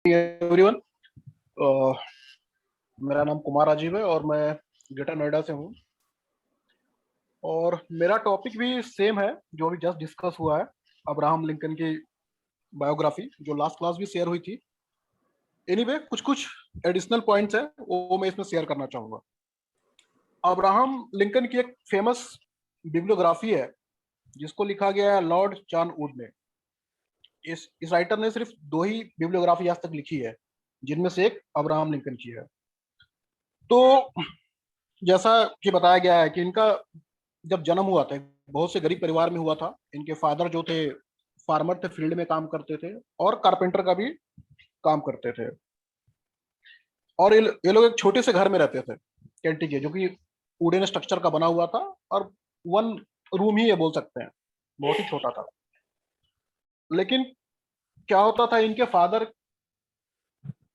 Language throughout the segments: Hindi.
एवरीवन, मेरा नाम कुमार राजीव है और मैं ग्रेटर नोएडा से हूँ। और मेरा टॉपिक भी सेम है जो अभी जस्ट डिस्कस हुआ है, अब्राहम लिंकन की बायोग्राफी जो लास्ट क्लास भी शेयर हुई थी। एनीवे, कुछ कुछ एडिशनल पॉइंट्स है वो मैं इसमें शेयर करना चाहूंगा। अब्राहम लिंकन की एक फेमस बिब्लियोग्राफी है जिसको लिखा गया है लॉर्ड जॉन वुड ने। इस राइटर ने सिर्फ दो ही बिब्लियोग्राफी आज तक लिखी है, जिनमें से एक अब्राहम लिंकन की है। तो जैसा कि बताया गया है कि इनका जब जन्म हुआ था बहुत से गरीब परिवार में हुआ था। इनके फादर जो थे फार्मर थे, फील्ड में काम करते थे और कारपेंटर का भी काम करते थे। और ये लोग एक छोटे से घर में रहते थे, कैंटी के, जो कि वुडन स्ट्रक्चर का बना हुआ था और वन रूम ही ये बोल सकते हैं, बहुत ही छोटा था। लेकिन क्या होता था, इनके फादर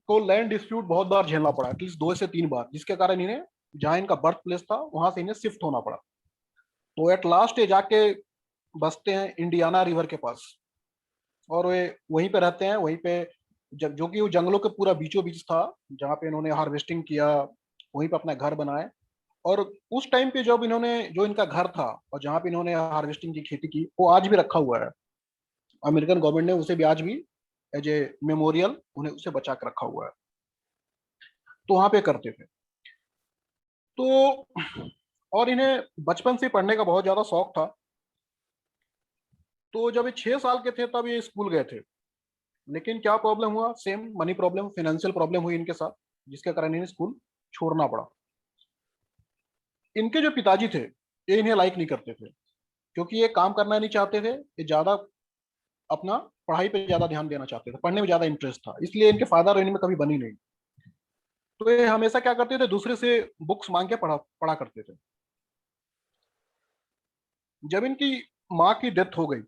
को लैंड डिस्प्यूट बहुत बार झेलना पड़ा, एटलीस्ट 2 से 3 बार, जिसके कारण इन्हें जहाँ इनका बर्थ प्लेस था वहां से इन्हें शिफ्ट होना पड़ा। तो एट लास्ट ये जाके बसते हैं इंडियाना रिवर के पास और वे वहीं पे रहते हैं। वहीं पे जो कि वो जंगलों के पूरा बीचों बीच था, जहाँ पे इन्होंने हार्वेस्टिंग किया, वहीं पे अपना घर बनाए। और उस टाइम पे जब इन्होंने जो इनका घर था और जहाँ पे इन्होंने हार्वेस्टिंग की, खेती की, वो आज भी रखा हुआ है। अमेरिकन गवर्नमेंट ने उसे भी आज भी एज ए मेमोरियल उन्हें उसे बचा कर रखा हुआ है। तो वहाँ पे करते थे। तो और इन्हें बचपन से पढ़ने का बहुत ज्यादा शौक था। तो जब ये 6 साल के थे तब ये स्कूल गए थे। लेकिन क्या प्रॉब्लम हुआ, same money problem, financial problem हुई इनके साथ, जिसके कारण इन्हें स्कूल छोड़ना पड़ा। इनके जो पिताजी थे ये इन्हें लाइक नहीं करते थे, क्योंकि ये काम करना नहीं चाहते थे। ये ज्यादा अपना पढ़ाई पे ज्यादा ध्यान देना चाहते थे, पढ़ने में ज्यादा इंटरेस्ट था, इसलिए इनके फादर इनमें कभी बनी नहीं। तो ये हमेशा क्या करते थे, दूसरे से बुक्स मांग के पढ़ा पढ़ा करते थे। जब इनकी माँ की डेथ हो गई,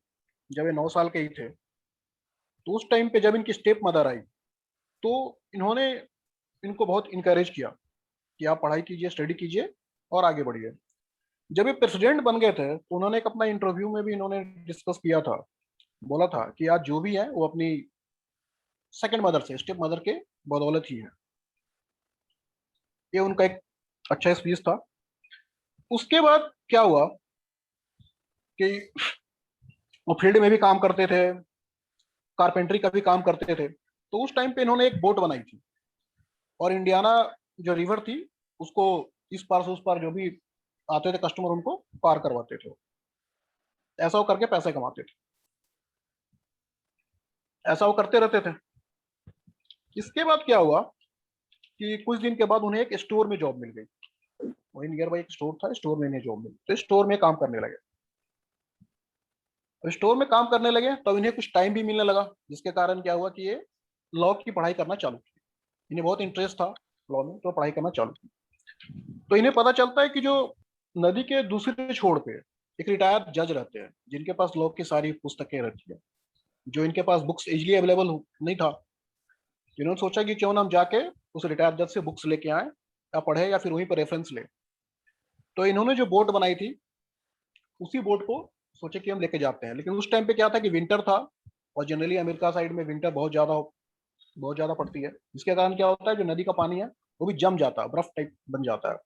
जब ये 9 साल के ही थे, तो उस टाइम पे जब इनकी स्टेप मदर आई, तो इन्होंने इनको बहुत इनकरेज किया कि आप पढ़ाई कीजिए, स्टडी कीजिए और आगे बढ़िए। जब ये प्रेसिडेंट बन गए थे तो उन्होंने एक अपना इंटरव्यू में भी इन्होंने डिस्कस किया था, बोला था कि आज जो भी है वो अपनी सेकंड मदर से, स्टेप मदर के बदौलत ही है। ये उनका एक अच्छा स्पीच था। उसके बाद क्या हुआ कि वो फील्ड में भी काम करते थे, कारपेंटरी का भी काम करते थे। तो उस टाइम पे इन्होंने एक बोट बनाई थी और इंडियाना जो रिवर थी उसको इस पार से उस पार जो भी आते थे कस्टमर उनको पार करवाते थे। ऐसा वो करके पैसे कमाते थे, ऐसा वो करते रहते थे। इसके बाद क्या हुआ कि कुछ दिन के बाद उन्हें एक स्टोर में जॉब मिल गई। वही नियर बाई एक स्टोर था, स्टोर में इन्हें जॉब मिली, तो स्टोर में काम करने लगे। और स्टोर में काम करने लगे तब इन्हें कुछ टाइम भी मिलने लगा, जिसके कारण क्या हुआ कि ये लॉ की पढ़ाई करना चालू की। इन्हें बहुत इंटरेस्ट था लॉ में, तो पढ़ाई करना चालू की। तो इन्हें पता चलता है कि जो नदी के दूसरे छोर पे एक रिटायर्ड जज रहते हैं, जिनके पास लॉ की सारी पुस्तकें रहती है, जो इनके पास बुक्स इजिली अवेलेबल नहीं था। इन्होंने सोचा कि क्यों ना हम जाके उस रिटायर्ड जज से बुक्स लेके आए, या पढ़े या फिर वहीं पर रेफरेंस ले। तो इन्होंने जो बोट बनाई थी उसी बोट को सोचे कि हम लेके जाते हैं। लेकिन उस टाइम पे क्या था कि विंटर था, और जनरली अमेरिका साइड में विंटर बहुत ज्यादा पड़ती है, जिसके कारण क्या होता है, जो नदी का पानी है वो भी जम जाता है, बर्फ टाइप बन जाता है,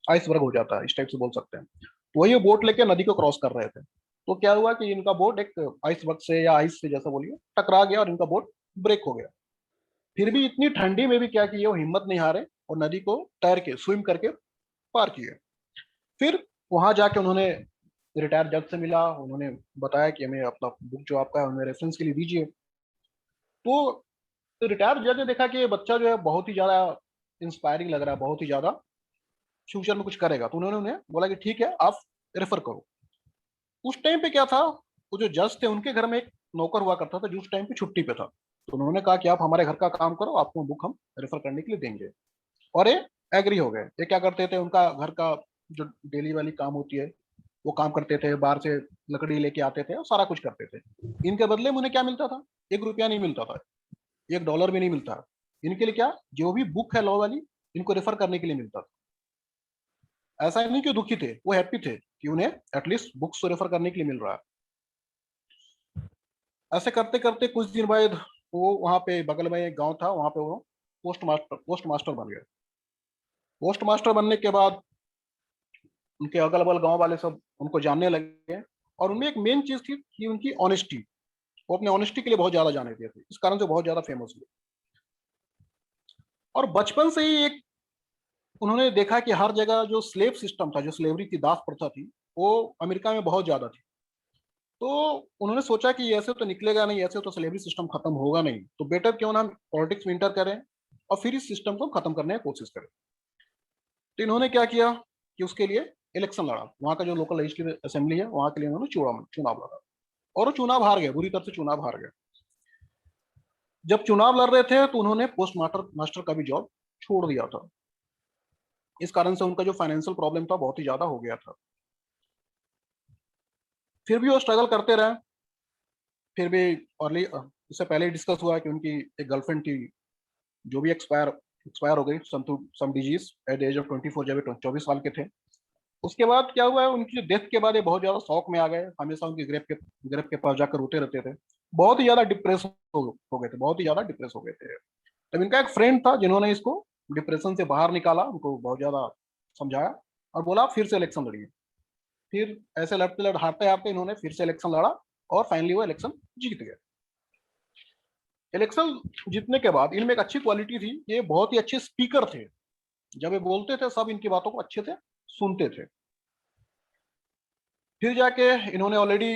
आइसबर्ग हो जाता है, इस टाइप से बोल सकते हैं। तो वही बोट लेके नदी को क्रॉस कर रहे थे। तो क्या हुआ कि इनका बोट एक आइसबर्ग से या आइस से जैसा बोलिए टकरा गया और इनका बोट ब्रेक हो गया। फिर भी इतनी ठंडी में भी क्या किए, वो हिम्मत नहीं हारे और नदी को तैर के स्विम करके पार किए। फिर वहां जाके उन्होंने रिटायर्ड जज से मिला, उन्होंने बताया कि हमें अपना बुक जो आपका है हमें रेफरेंस के लिए दीजिए। तो रिटायर्ड जज ने देखा कि ये बच्चा जो है बहुत ही ज्यादा इंस्पायरिंग लग रहा है, बहुत ही ज्यादा फ्यूचर में कुछ करेगा, तो उन्होंने उन्हें बोला कि ठीक है, आप रेफर करो। उस टाइम पे क्या था, वो जो जज थे उनके घर में एक नौकर हुआ करता था जो उस टाइम पे छुट्टी पे था। तो उन्होंने कहा कि आप हमारे घर का काम करो, आपको बुक हम रेफर करने के लिए देंगे। और ये एग्री हो गए। ये क्या करते थे, उनका घर का जो डेली वाली काम होती है वो काम करते थे, बाहर से लकड़ी लेके आते थे और सारा कुछ करते थे। इनके बदले में उन्हें क्या मिलता था, 1 रुपया नहीं मिलता था, 1 डॉलर भी नहीं मिलता। इनके लिए क्या, जो भी बुक है लॉ वाली, इनको रेफर करने के लिए मिलता था। ऐसा नहीं कि वो दुखी थे, वो हैप्पी थे कि उन्हें एटलीस्ट बुक्स रेफर करने के लिए मिल रहा है। ऐसे करते करते कुछ दिन बाद वो वहाँ पे बगल में एक गांव था, वहाँ पे वो पोस्ट मास्टर बन गए। पोस्ट मास्टर बनने के बाद उनके अगल बगल गांव वाले सब उनको जानने लगे, और उनमें एक मेन चीज थी कि उनकी ऑनेस्टी। वो अपने ऑनेस्टी के लिए बहुत ज्यादा जाने थे, इस कारण से बहुत ज्यादा फेमस हुए। और बचपन से ही एक उन्होंने देखा कि हर जगह जो स्लेव सिस्टम था, जो स्लेवरी की दास प्रथा थी, वो अमेरिका में बहुत ज्यादा थी। तो उन्होंने सोचा कि ऐसे तो निकलेगा नहीं, ऐसे तो स्लेवरी सिस्टम खत्म होगा नहीं, तो बेटर क्यों ना हम पॉलिटिक्स में इंटर करें और फिर इस सिस्टम को खत्म करने की कोशिश करें। तो इन्होंने क्या किया कि उसके लिए इलेक्शन लड़ा। वहाँ का जो लोकल लेजिस्लेटिव असेंबली है, वहाँ के लिए उन्होंने चुनाव लड़ा, और वो चुनाव हार गए, बुरी तरह से चुनाव हार गए। जब चुनाव लड़ रहे थे तो उन्होंने पोस्ट मास्टर मास्टर का भी जॉब छोड़ दिया था। इस कारण से उनका जो फाइनेंशियल प्रॉब्लम था बहुत ही ज्यादा हो गया था। फिर भी वो स्ट्रगल करते रहे। फिर भी अर्ली, इससे पहले ही डिस्कस हुआ कि उनकी एक गर्लफ्रेंड थी जो भी एक्सपायर एक्सपायर हो गई some disease at the age of 24, जब 24 साल के थे। उसके बाद क्या हुआ है, उनकी डेथ के बाद ये बहुत ज्यादा शौक में आ गए, हमेशा उनकी ग्रेफ के पास जाकर रोते रहते थे। बहुत ही ज्यादा डिप्रेस हो गए थे, बहुत ही ज्यादा डिप्रेस हो गए थे। तब इनका एक फ्रेंड था जिन्होंने इसको डिप्रेशन से बाहर निकाला, उनको बहुत ज्यादा समझाया और बोला आप फिर से इलेक्शन लड़िए। फिर ऐसे लड़ते हारते हारते इन्होंने फिर से इलेक्शन लड़ा, और फाइनली वो इलेक्शन जीत गए। इलेक्शन जीतने के बाद इनमें एक अच्छी क्वालिटी थी, ये बहुत ही अच्छे स्पीकर थे। जब ये बोलते थे सब इनकी बातों को अच्छे से सुनते थे। फिर जाके इन्होंने ऑलरेडी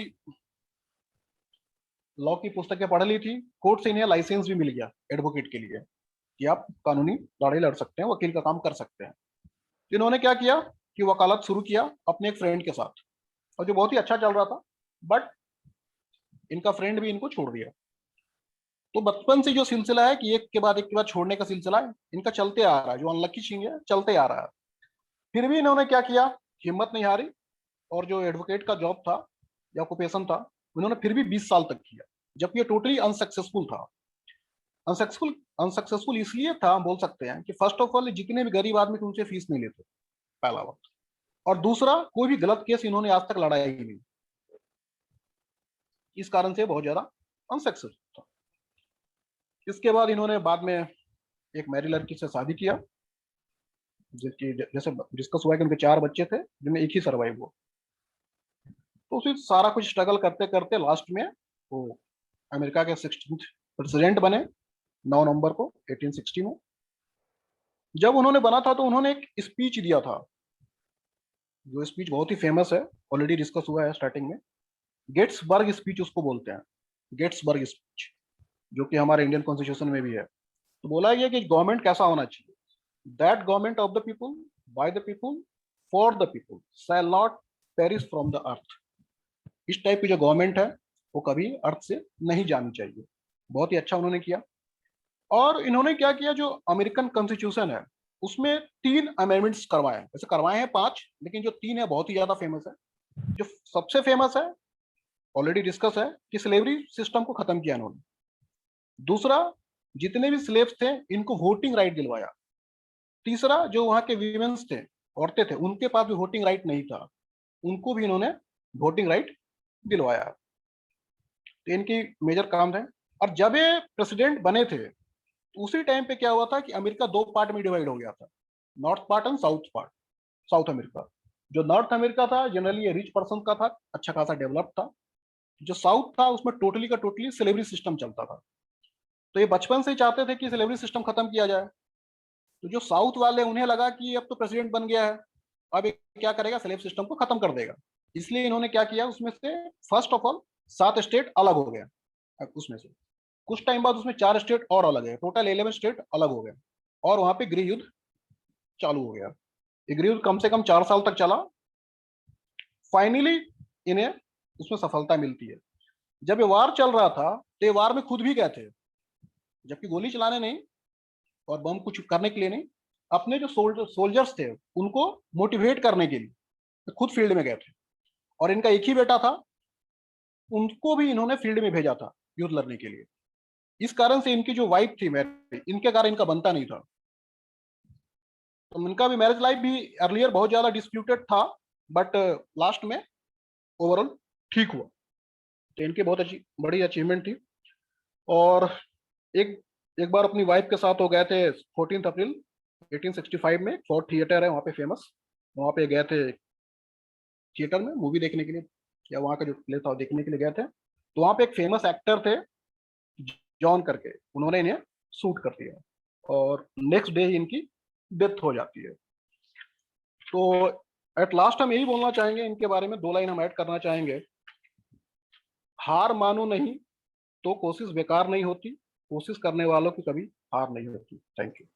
लॉ की पुस्तकें पढ़ ली थी, कोर्ट से इन्हें लाइसेंस भी मिल गया एडवोकेट के लिए, कि आप कानूनी लड़ाई लड़ सकते हैं, वकील का काम कर सकते हैं। तो इन्होंने क्या किया कि वकालत शुरू किया अपने एक फ्रेंड के साथ, और जो बहुत ही अच्छा चल रहा था। बट इनका फ्रेंड भी इनको छोड़ दिया। तो बचपन से जो सिलसिला है कि एक के बाद छोड़ने का सिलसिला है इनका चलते आ रहा है, जो अनलकी छिंग है चलते आ रहा है। फिर भी इन्होंने क्या किया, हिम्मत नहीं हारी, और जो एडवोकेट का जॉब था या ऑक्यूपेशन था, उन्होंने फिर भी 20 साल तक किया, जबकि ये टोटली अनसक्सेसफुल था। अनसक्सेसफुल अनसक्सेसफुल इसलिए था, हम बोल सकते हैं कि फर्स्ट ऑफ ऑल जितने भी गरीब आदमी थे उनसे फीस नहीं लेते, पहला बात। और दूसरा, कोई भी गलत केस इन्होंने आज तक लड़ाया ही नहीं। इस कारण से बहुत ज्यादा अनसक्सेसफुल था। इसके बाद इन्होंने बाद में एक मैरी लड़की से शादी किया, जिसकी जैसे डिस्कस हुआ कि उनके 4 बच्चे थे जिनमें एक ही सर्वाइव हुआ। तो उसी सारा कुछ स्ट्रगल करते करते लास्ट में वो अमेरिका के 16th प्रेसिडेंट बने, 9 नवंबर को 1860 में। जब उन्होंने बना था तो उन्होंने एक स्पीच दिया था, जो स्पीच बहुत ही फेमस है, ऑलरेडी डिस्कस हुआ है स्टार्टिंग में। गेट्सबर्ग स्पीच उसको बोलते हैं, गेट्सबर्ग स्पीच, जो कि हमारे इंडियन कॉन्स्टिट्यूशन में भी है। तो बोला गया कि गवर्नमेंट कैसा होना चाहिए, that government of the people, by the people, for the people, shall not perish from the earth. इस टाइप की जो गवर्नमेंट है वो कभी अर्थ से नहीं जानी चाहिए। बहुत ही अच्छा उन्होंने किया। और इन्होंने क्या किया, जो अमेरिकन कॉन्स्टिट्यूशन है उसमें 3 अमेंडमेंट्स करवाए, वैसे करवाए हैं 5, लेकिन जो 3 है बहुत ही ज्यादा फेमस है। जो सबसे फेमस है, ऑलरेडी डिस्कस है, कि स्लेवरी सिस्टम को खत्म किया इन्होंने। दूसरा, जितने भी स्लेव्स थे इनको वोटिंग राइट दिलवाया। तीसरा, जो वहां के वीमेंस थे, औरतें थे, उनके पास भी वोटिंग राइट नहीं था, उनको भी इन्होंने वोटिंग राइट दिलवाया। तो इनकी मेजर काम थे। और जब ये प्रेसिडेंट बने थे तो उसी टाइम पे क्या हुआ था कि अमेरिका 2 पार्ट में डिवाइड हो गया था, north part and south part. South America, जो नॉर्थ अमेरिका था जनरली ये रिच पर्सन का था, अच्छा खासा डेवलप था। जो साउथ था उसमें टोटली का टोटली स्लेवरी सिस्टम चलता था। तो ये बचपन से ही चाहते थे कि स्लेवरी सिस्टम खत्म किया जाए। तो जो साउथ वाले, उन्हें लगा कि अब तो प्रेसिडेंट बन गया है, अब ये क्या करेगा, स्लेव सिस्टम को खत्म कर देगा। इसलिए इन्होंने क्या किया, उसमें से फर्स्ट ऑफ ऑल 7 स्टेट अलग हो गए। उसमें से कुछ टाइम बाद उसमें 4 स्टेट और अलग है, टोटल 11 स्टेट अलग हो गए। और वहां पे गृह युद्ध चालू हो गया। ये गृह युद्ध कम से कम 4 साल तक चला। फाइनली इन्हें उसमें सफलता मिलती है। जब ये वार चल रहा था तो ये वार में खुद भी गए थे, जबकि गोली चलाने नहीं और बम कुछ करने के लिए नहीं, अपने जो सोल्जर्स थे उनको मोटिवेट करने के लिए खुद फील्ड में गए थे। और इनका एक ही बेटा था, उनको भी इन्होंने फील्ड में भेजा था युद्ध लड़ने के लिए। इस कारण से इनकी जो वाइफ थी मैरी, इनके कारण इनका बनता नहीं था। तो इनका भी मैरिज लाइफ भी अर्लियर बहुत ज्यादा डिस्प्यूटेड था, बट लास्ट में ओवरऑल ठीक हुआ। तो इनकी बहुत अच्छी बड़ी अचीवमेंट थी। और एक एक बार अपनी वाइफ के साथ हो गए थे 14 अप्रैल 1865 में। फोर्ट थिएटर है वहाँ पे फेमस, वहाँ पे गए थे थिएटर में मूवी देखने के लिए, या वहाँ का जो प्ले था वो देखने के लिए गए थे। तो वहाँ पे एक फेमस एक्टर थे जॉन करके, उन्होंने इन्हें शूट कर दिया और नेक्स्ट डे ही इनकी डेथ हो जाती है। तो एट लास्ट हम यही बोलना चाहेंगे इनके बारे में, 2 लाइन हम ऐड करना चाहेंगे। हार मानो नहीं तो कोशिश बेकार नहीं होती, कोशिश करने वालों की कभी हार नहीं होती। Thank you.